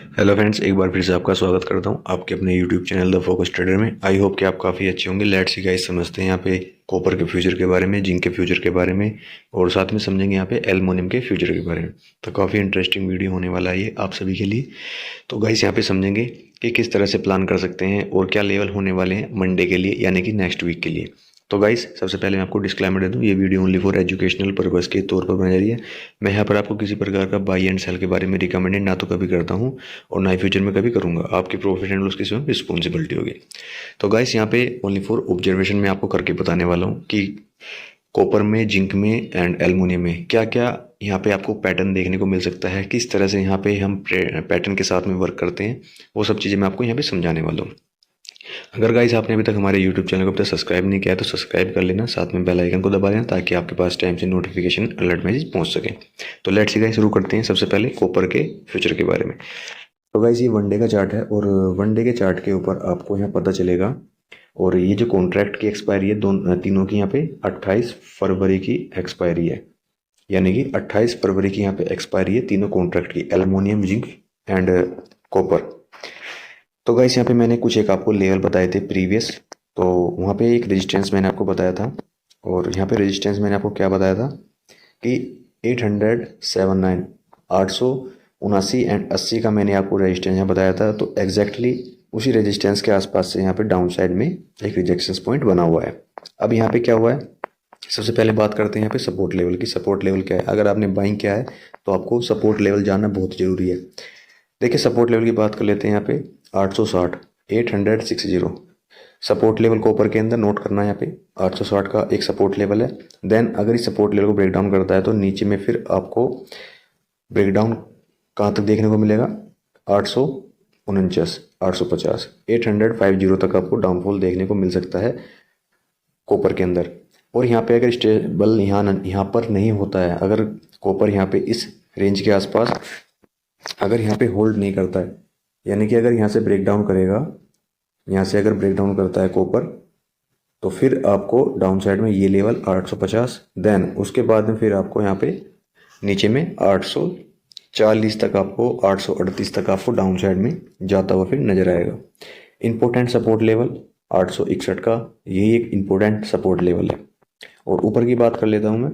Hello friends, एक बार फिर से आपका स्वागत करता हूं आपके अपने YouTube channel the focus trader में। आई होप कि आप काफ़ी अच्छे होंगे। लेट्स सी गाइस, समझते हैं यहाँ पे कॉपर के फ्यूचर के बारे में, जिंक के फ्यूचर के बारे में और साथ में समझेंगे यहाँ पे एल्युमिनियम के फ्यूचर के बारे में। तो काफ़ी इंटरेस्टिंग वीडियो होने वाला है ये आप सभी के लिए। तो गाइस यहाँ पे समझेंगे कि किस तरह से प्लान कर सकते हैं और क्या लेवल होने वाले हैं मंडे के लिए, यानी कि नेक्स्ट वीक के लिए। तो गाइस सबसे पहले मैं आपको डिस्क्लेमर दे दूं, ये video only for educational purpose के तौर पर बनाई जा रही है। मैं यहाँ पर आपको किसी प्रकार का बाई एंड सेल के बारे में रिकमेंडेड ना तो कभी करता हूँ और ना ही फ्यूचर में कभी करूँगा। आपकी प्रॉफिट एंड लॉस की स्वयं रिस्पॉन्सिबिलिटी होगी। तो गाइस यहाँ पे ओनली फॉर ऑब्जर्वेशन में आपको करके बताने वाला हूँ कि कॉपर में, जिंक में एंड एल्युमिनियम में क्या क्या यहाँ पे आपको पैटर्न देखने को मिल सकता है, किस तरह से यहाँ पे हम पैटर्न के साथ में वर्क करते हैं, वो सब चीज़ें मैं आपको यहाँ पे समझाने वाला हूँ। अगर गाइस आपने अभी तक हमारे यूट्यूब चैनल को अब तक सब्सक्राइब नहीं किया है तो सब्सक्राइब कर लेना, साथ में बेल आइकन को दबा देना ताकि आपके पास टाइम से नोटिफिकेशन अलर्ट मैसेज पहुंच सके। तो लेट्स सी गाइस, शुरू करते हैं सबसे पहले कॉपर के फ्यूचर के बारे में। तो गाइस ये वनडे का चार्ट है और वनडे के चार्ट के ऊपर आपको यहाँ पता चलेगा। और ये जो कॉन्ट्रैक्ट की एक्सपायरी है तीनों की यहाँ पे 28 फरवरी की एक्सपायरी है, यानी कि 28 फरवरी की यहाँ पे एक्सपायरी है तीनों कॉन्ट्रैक्ट की, एल्युमिनियम, जिंक एंड कॉपर। तो गाइस यहाँ पे मैंने कुछ एक आपको लेवल बताए थे प्रीवियस। तो वहाँ पे एक रेजिस्टेंस मैंने आपको बताया था और यहाँ पे रेजिस्टेंस मैंने आपको क्या बताया था कि 879 879 एंड 80 का मैंने आपको रेजिस्टेंस यहाँ बताया था। तो एग्जैक्टली उसी रेजिस्टेंस के आसपास से यहाँ पे डाउन साइड में एक रिजेक्शन पॉइंट बना हुआ है। अब यहाँ पे क्या हुआ है, सबसे पहले बात करते हैं यहाँ पे सपोर्ट लेवल की। सपोर्ट लेवल क्या है, अगर आपने बाइंग किया है तो आपको सपोर्ट लेवल जानना बहुत ज़रूरी है। देखिए सपोर्ट लेवल की बात कर लेते हैं यहाँ पे 860 860 सपोर्ट लेवल कॉपर के अंदर नोट करना है। यहाँ पे 860 का एक सपोर्ट लेवल है। देन अगर इस सपोर्ट लेवल को ब्रेक डाउन करता है तो नीचे में फिर आपको ब्रेक डाउन कहाँ तक देखने को मिलेगा, 849 850 850 तक आपको डाउनफॉल देखने को मिल सकता है कॉपर के अंदर। और यहाँ पे अगर स्टेबल यहाँ पर नहीं होता है, अगर कॉपर यहाँ पे इस रेंज के आसपास अगर यहाँ पे होल्ड नहीं करता है, यानी कि अगर यहाँ से ब्रेक डाउन करेगा, यहाँ से अगर ब्रेक डाउन करता है कॉपर, तो फिर आपको डाउन साइड में ये लेवल 850, देन उसके बाद में फिर आपको यहाँ पे नीचे में 840 तक, आपको 838 तक आपको डाउन साइड में जाता हुआ फिर नजर आएगा। इंपॉर्टेंट सपोर्ट लेवल 861 का, यही एक इम्पोर्टेंट सपोर्ट लेवल है। और ऊपर की बात कर लेता हूँ मैं,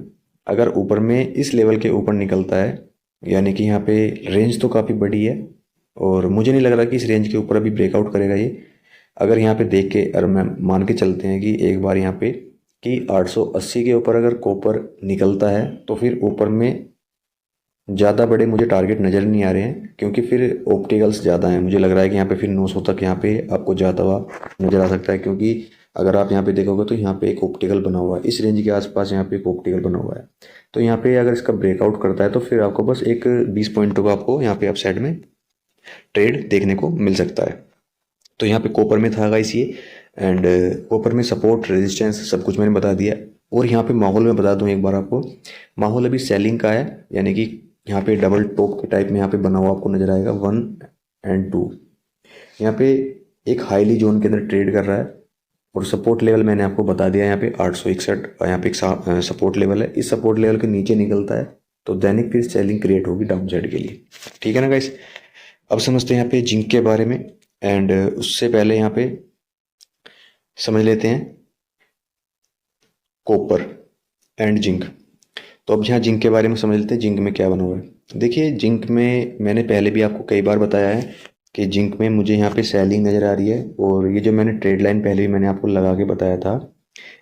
अगर ऊपर में इस लेवल के ऊपर निकलता है, यानी कि यहाँ पे रेंज तो काफ़ी बड़ी है और मुझे नहीं लग रहा कि इस रेंज के ऊपर अभी ब्रेकआउट करेगा ये। अगर यहाँ पे देख के और मैं मान के चलते हैं कि एक बार यहाँ पे कि 880 के ऊपर अगर कॉपर निकलता है तो फिर ऊपर में ज़्यादा बड़े मुझे टारगेट नज़र नहीं आ रहे हैं, क्योंकि फिर ऑप्टिकल्स ज़्यादा हैं। मुझे लग रहा है कि यहाँ पे फिर 900 तक यहाँ पे आपको जाता हुआ नज़र आ सकता है, क्योंकि अगर आप यहाँ पे देखोगे तो यहाँ पे एक ऑप्टिकल बना हुआ है, इस रेंज के आसपास यहाँ पे एक ऑप्टिकल बना हुआ है। तो यहाँ पे अगर इसका ब्रेकआउट करता है तो फिर आपको बस एक 20 पॉइंटों का आपको यहाँ पे अप साइड में ट्रेड देखने को मिल सकता है। तो यहाँ पे कॉपर में था गाइस ये, एंड कॉपर में सपोर्ट, रेजिस्टेंस सब कुछ मैंने बता दिया। और यहाँ पे माहौल में बता दूं एक बार आपको, माहौल अभी सेलिंग का है, यानी कि यहाँ पे डबल टॉप के टाइप में यहाँ पे बना हुआ आपको नजर आएगा 1 एंड 2। यहाँ पे एक हाईली जोन के अंदर ट्रेड कर रहा है और सपोर्ट लेवल मैंने आपको बता दिया यहाँ पे 861, यहाँ पे एक सपोर्ट लेवल है। इस सपोर्ट लेवल के नीचे निकलता है तो दैनिक फिर सेलिंग क्रिएट होगी डाउन साइड के लिए। ठीक है ना गाइस। अब समझते हैं यहाँ पे जिंक के बारे में, एंड उससे पहले यहाँ पे समझ लेते हैं कॉपर एंड जिंक। तो अब यहाँ जिंक के बारे में समझ लेते हैं, जिंक में क्या बना हुआ है। देखिए जिंक में मैंने पहले भी आपको कई बार बताया है कि जिंक में मुझे यहाँ पे सेलिंग नज़र आ रही है, और ये जो मैंने ट्रेड लाइन पहले भी मैंने आपको लगा के बताया था,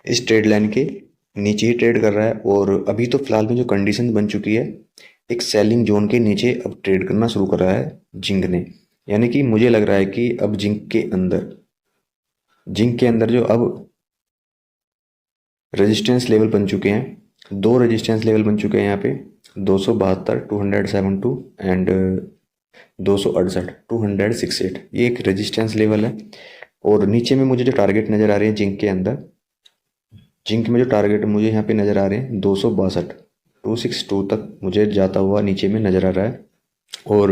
इस ट्रेड लाइन के नीचे ही ट्रेड कर रहा है। और अभी तो फिलहाल में जो कंडीशन बन चुकी है, एक सेलिंग जोन के नीचे अब ट्रेड करना शुरू कर रहा है जिंक ने। यानी कि मुझे लग रहा है कि अब जिंक के अंदर जो अब रेजिस्टेंस लेवल बन चुके हैं, दो रेजिस्टेंस लेवल बन चुके हैं यहाँ पे, 272 272 एंड 268 268, ये एक रेजिस्टेंस लेवल है। और नीचे में मुझे जो टारगेट नज़र आ रहे हैं जिंक के अंदर, जिंक में जो टारगेट मुझे यहाँ पे नज़र आ रहे हैं 262 262 तक मुझे जाता हुआ नीचे में नज़र आ रहा है। और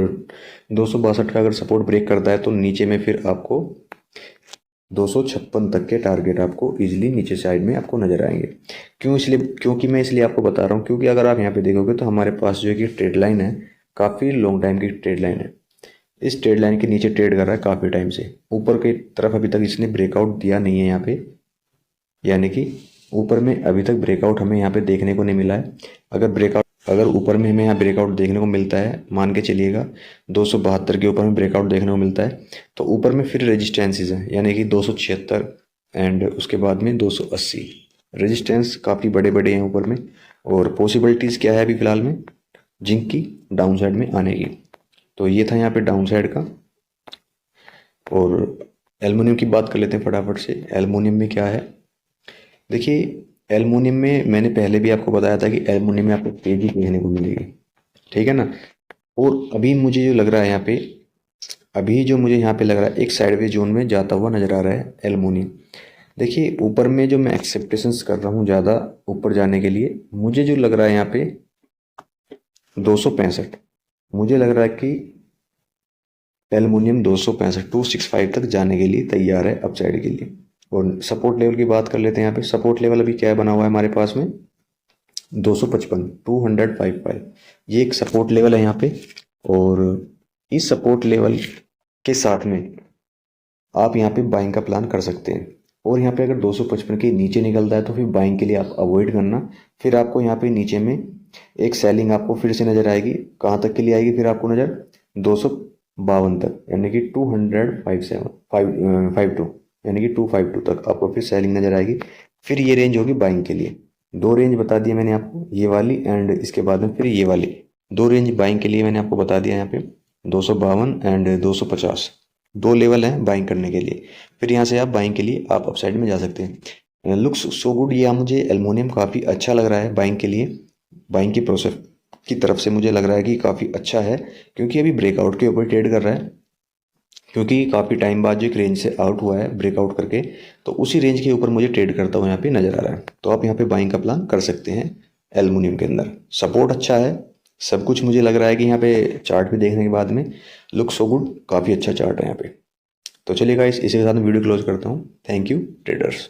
262 का अगर सपोर्ट ब्रेक करता है तो नीचे में फिर आपको 256 तक के टारगेट आपको इजीली नीचे साइड में आपको नजर आएंगे। क्योंकि मैं इसलिए आपको बता रहा हूँ, क्योंकि अगर आप यहाँ पे देखोगे तो हमारे पास जो है कि ट्रेड लाइन है, काफ़ी लॉन्ग टाइम की ट्रेड लाइन है। इस ट्रेड लाइन के नीचे ट्रेड कर रहा है काफ़ी टाइम से। ऊपर की तरफ अभी तक इसने ब्रेकआउट दिया नहीं है यहाँ पे, यानी कि ऊपर में अभी तक ब्रेकआउट हमें यहाँ पे देखने को नहीं मिला है। अगर ऊपर में हमें यहाँ ब्रेकआउट देखने को मिलता है, मान के चलिएगा 272 के ऊपर में ब्रेकआउट देखने को मिलता है, तो ऊपर में फिर रेजिस्टेंसेज हैं, यानी कि 276 एंड उसके बाद में 280। रेजिस्टेंस काफ़ी बड़े बड़े हैं ऊपर में। और पॉसिबिलिटीज़ क्या है अभी फ़िलहाल में जिंक की डाउन साइड में आने की। तो ये था यहाँ पे डाउन साइड का। और एल्युमिनियम की बात कर लेते हैं फटाफट से। एल्युमिनियम में क्या है, देखिए एल्युमिनियम में मैंने पहले भी आपको बताया था कि एल्युमिनियम में आपको तेजी देखने को मिलेगी, ठीक है ना। और अभी मुझे जो लग रहा है यहाँ पे, अभी जो मुझे यहाँ पे लग रहा है एक साइडवेज जोन में जाता हुआ नज़र आ रहा है एल्युमिनियम। देखिए ऊपर में जो मैं एक्सेप्टेशंस कर रहा हूँ ज़्यादा ऊपर जाने के लिए, मुझे जो लग रहा है यहाँ पे 265, मुझे लग रहा है कि एल्युमिनियम 265 265 तक जाने के लिए तैयार है अपसाइड के लिए। और सपोर्ट लेवल की बात कर लेते हैं। यहाँ पे सपोर्ट लेवल अभी क्या बना हुआ है हमारे पास में 255 255, ये एक सपोर्ट लेवल है यहाँ पे। और इस सपोर्ट लेवल के साथ में आप यहाँ पे बाइंग का प्लान कर सकते हैं। और यहाँ पे अगर 255 के नीचे निकलता है तो फिर बाइंग के लिए आप अवॉइड करना। फिर आपको यहाँ पे नीचे में एक सेलिंग आपको फिर से नज़र आएगी। कहाँ तक के लिए आएगी फिर आपको नज़र 252 तक, यानी कि 252 यानी कि 252 तक आपको फिर सेलिंग नज़र आएगी। फिर ये रेंज होगी बाइंग के लिए। दो रेंज बता दिया मैंने आपको, ये वाली एंड इसके बाद में फिर ये वाली। दो रेंज बाइंग के लिए मैंने आपको बता दिया यहाँ पे 252 एंड 250, दो लेवल हैं बाइंग करने के लिए। फिर यहाँ से आप बाइंग के लिए आप अपसाइड में जा सकते हैं। लुक्स सो गुड, ये मुझे एल्युमिनियम काफ़ी अच्छा लग रहा है बाइंग के लिए। बाइंग की प्रोसेस की तरफ से मुझे लग रहा है कि काफ़ी अच्छा है, क्योंकि अभी ब्रेकआउट के ऊपर ट्रेड कर रहा है। क्योंकि काफ़ी टाइम बाद जो एक रेंज से आउट हुआ है ब्रेकआउट करके, तो उसी रेंज के ऊपर मुझे ट्रेड करता हुआ यहाँ पे नज़र आ रहा है। तो आप यहाँ पे बाइंग का प्लान कर सकते हैं एल्युमिनियम के अंदर। सपोर्ट अच्छा है, सब कुछ मुझे लग रहा है कि यहाँ पे चार्ट पे देखने के बाद में लुक सो गुड, काफ़ी अच्छा चार्ट है यहाँ पे। तो चलिए गाइस, इसी के साथ मैं वीडियो क्लोज करता हूँ। Thank you traders.